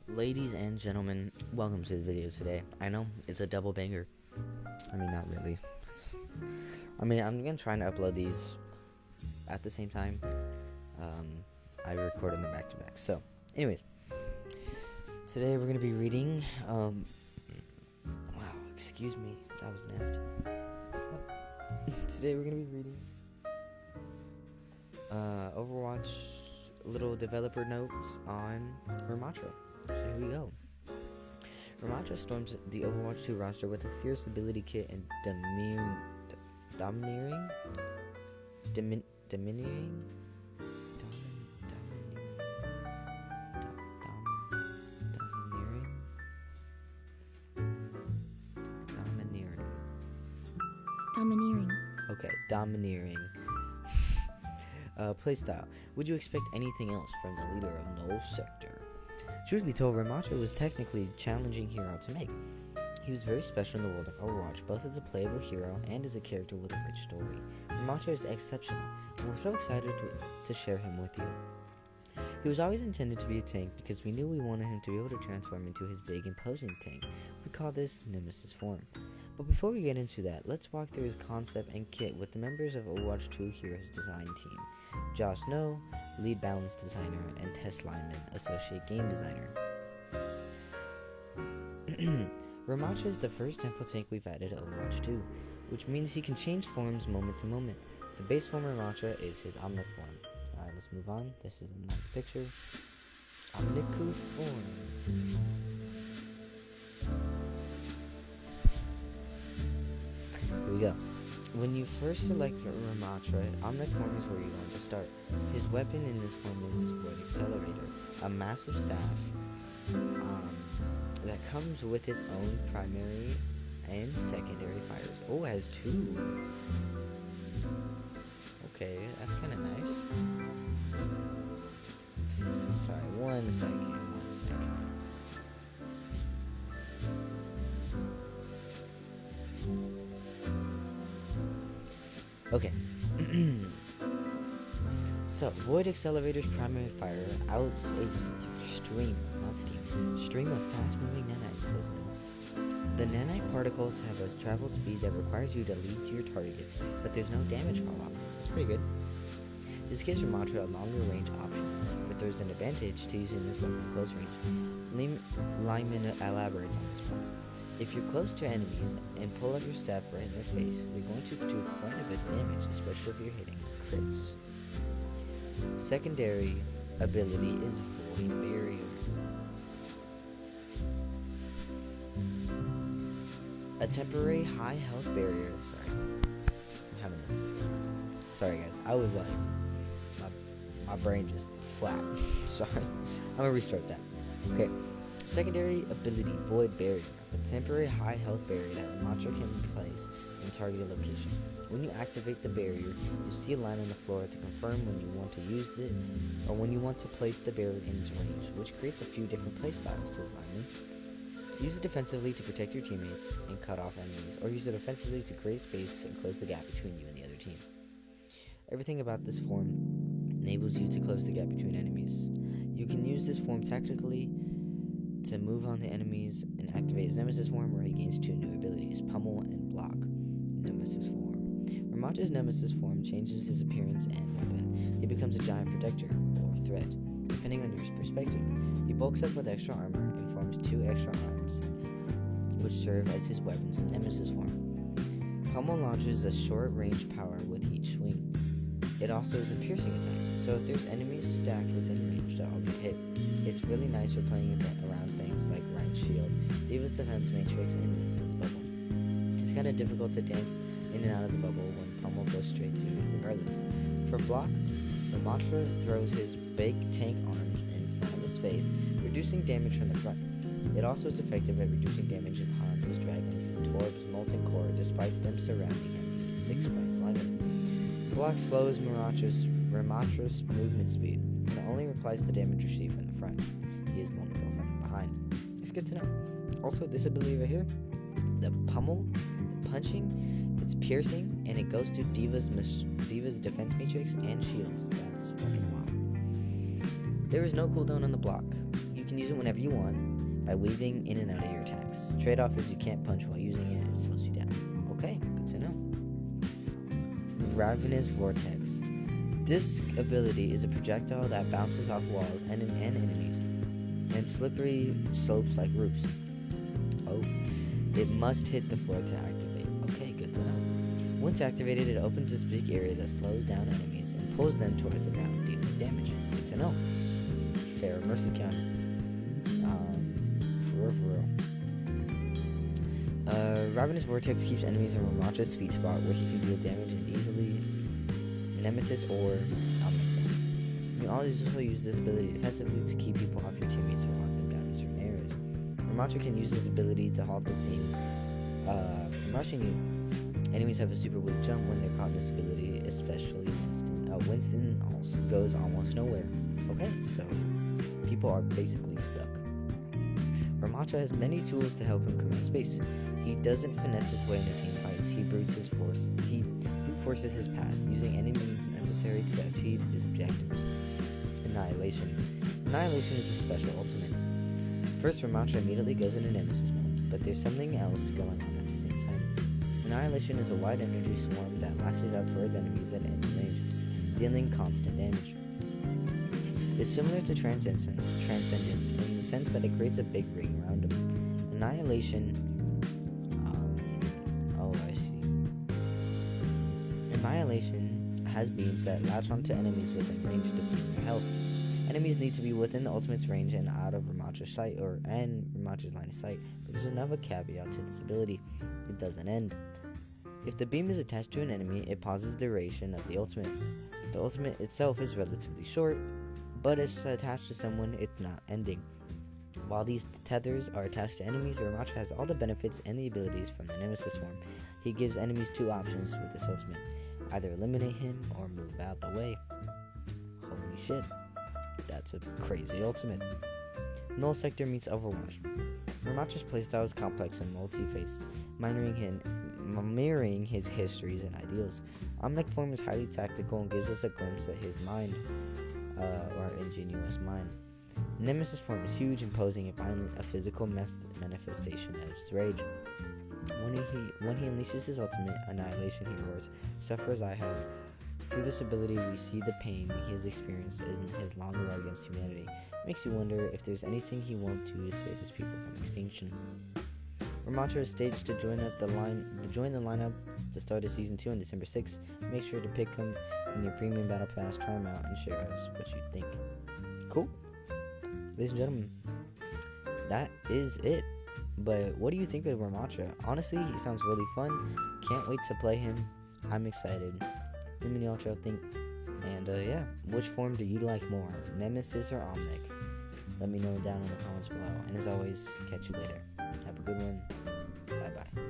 Ladies and gentlemen, welcome to the video today. I know it's a double banger. I mean, not really. I'm gonna try and upload these at the same time. I recorded them back to back. So, anyways, today we're gonna be reading. Wow, excuse me, that was nasty. Today we're gonna be reading Overwatch little developer notes on Ramattra. So here we go. Ramattra storms the Overwatch 2 roster with a fierce ability kit and domineering playstyle. Would you expect anything else from the leader of Null Sector? Truth be told, Ramattra was technically challenging hero to make. He was very special in the world of Overwatch, both as a playable hero and as a character with a rich story. Ramattra is exceptional, and we're so excited to share him with you. He was always intended to be a tank because we knew we wanted him to be able to transform into his big, imposing tank. We call this Nemesis form. But before we get into that, let's walk through his concept and kit with the members of Overwatch 2 Heroes Design Team. Josh No, Lead Balance Designer, and Tess Lyman, Associate Game Designer. Ramattra is the first temple tank we've added to Overwatch 2, which means he can change forms moment to moment. The base form of Ramattra is his Omnic form. Alright, let's move on. This is a nice picture. Omnic form. Here we go. When you first select Ramattra, Omnic form is where you're going to start. His weapon in this form is his Void Accelerator, a massive staff that comes with its own primary and secondary fires. Oh, it has two. Okay, that's kind of nice. Sorry, one second. Okay. So, Void Accelerator's primary fire outs a stream of fast-moving nanites, says no. The nanite particles have a travel speed that requires you to lead to your targets, but there's no damage fallout. That's pretty good. This gives Ramattra a longer range option, but there's an advantage to using this weapon close range. Lyman elaborates on this point. If you're close to enemies and pull out your staff right in their face, you're going to do quite a bit of damage, especially if you're hitting crits. Secondary ability is Void Barrier. A temporary high health barrier. Sorry guys, I was like, my brain just flat. Sorry, I'm gonna restart that. Okay. Secondary ability, Void Barrier, a temporary high health barrier that Ramattra can place in targeted location. When you activate the barrier, you see a line on the floor to confirm when you want to use it or when you want to place the barrier in its range, which creates a few different playstyles, says Lyman. Use it defensively to protect your teammates and cut off enemies, or use it offensively to create space and close the gap between you and the other team. Everything about this form enables you to close the gap between enemies. You can use this form tactically to move on the enemies and activate his Nemesis form, where he gains two new abilities, Pummel and Block. Nemesis form. Ramattra's Nemesis form changes his appearance and weapon. He becomes a giant protector, or threat, depending on your perspective. He bulks up with extra armor and forms two extra arms, which serve as his weapons in Nemesis form. Pummel launches a short-range power with each swing. It also is a piercing attack, so if there's enemies stacked within range, they'll all get hit. It's really nice for playing around things like Ryan's Shield, Diva's Defense Matrix, and Winston's Bubble. It's kind of difficult to dance in and out of the bubble when Pummel goes straight through regardless. For block, Ramattra throws his big tank arms in front of his face, reducing damage from the front. It also is effective at reducing damage of Hanzo's dragons and Torb's molten core despite them surrounding him. 6 points, Lyman. Block slows Ramatra's movement speed, and it only replies the damage received from the front. He is vulnerable from behind. It's good to know. Also, this ability right here, the pummel, the punching, it's piercing, and it goes to Diva's defense matrix and shields. That's fucking wild. There is no cooldown on the block. You can use it whenever you want by weaving in and out of your attacks. Trade-off is you can't punch while using it, it slows you down. Okay, good to know. Ravenous Vortex. This ability is a projectile that bounces off walls and enemies, and slippery slopes like roofs. Oh, it must hit the floor to activate. Okay, good to know. Once activated, it opens this big area that slows down enemies and pulls them towards the ground, dealing damage. Good to know. Fair mercy counter. For real. Ravenous Vortex keeps enemies in Ramatra's sweet spot where he can deal damage and easily nemesis or outnumber. You can also use this ability defensively to keep people off your teammates or lock them down in certain areas. Ramatra can use this ability to halt the team from rushing you. Enemies have a super weak jump when they're caught in this ability, especially Winston. Winston also goes almost nowhere. Okay, so people are basically stuck. Ramatra has many tools to help him command space. He doesn't finesse his way into team fights. He brute forces his path, using any means necessary to achieve his objectives. Annihilation. Annihilation is a special ultimate. First, Ramatra immediately goes into nemesis mode, but there's something else going on at the same time. Annihilation is a wide energy swarm that lashes out towards enemies at any range, dealing constant damage. It's similar to Transcendence in the sense that it creates a big ring around him. Annihilation has beams that latch onto enemies within range, depleting their health. Enemies need to be within the ultimate's range and out of Ramatra's sight, and Ramatra's line of sight. But there's another caveat to this ability: it doesn't end. If the beam is attached to an enemy, it pauses the duration of the ultimate. The ultimate itself is relatively short, but if it's attached to someone, it's not ending. While these tethers are attached to enemies, Ramatra has all the benefits and the abilities from the Nemesis Swarm. He gives enemies two options with this ultimate: either eliminate him or move out the way. Holy shit, that's a crazy ultimate. Null Sector meets Overwatch. Ramatra's playstyle is complex and multi-faced, mirroring his histories and ideals. Omnic form is highly tactical and gives us a glimpse at his mind, or ingenious mind. Nemesis form is huge, imposing a physical manifestation of his rage. When he unleashes his ultimate, Annihilation, he roars, "Suffer as I have." Through this ability, we see the pain he has experienced in his long war against humanity. Makes you wonder if there's anything he won't do to save his people from extinction. Ramatra is staged to join the lineup to start of Season 2 on December 6th. Make sure to pick him in your premium battle pass, try him out, and share us what you think. Cool. Ladies and gentlemen, that is it. But what do you think of Ramatra? Honestly, he sounds really fun. Can't wait to play him. I'm excited. Let me know what y'all think. And yeah, which form do you like more, Nemesis or Omnic? Let me know down in the comments below. And as always, catch you later. Have a good one. Bye bye.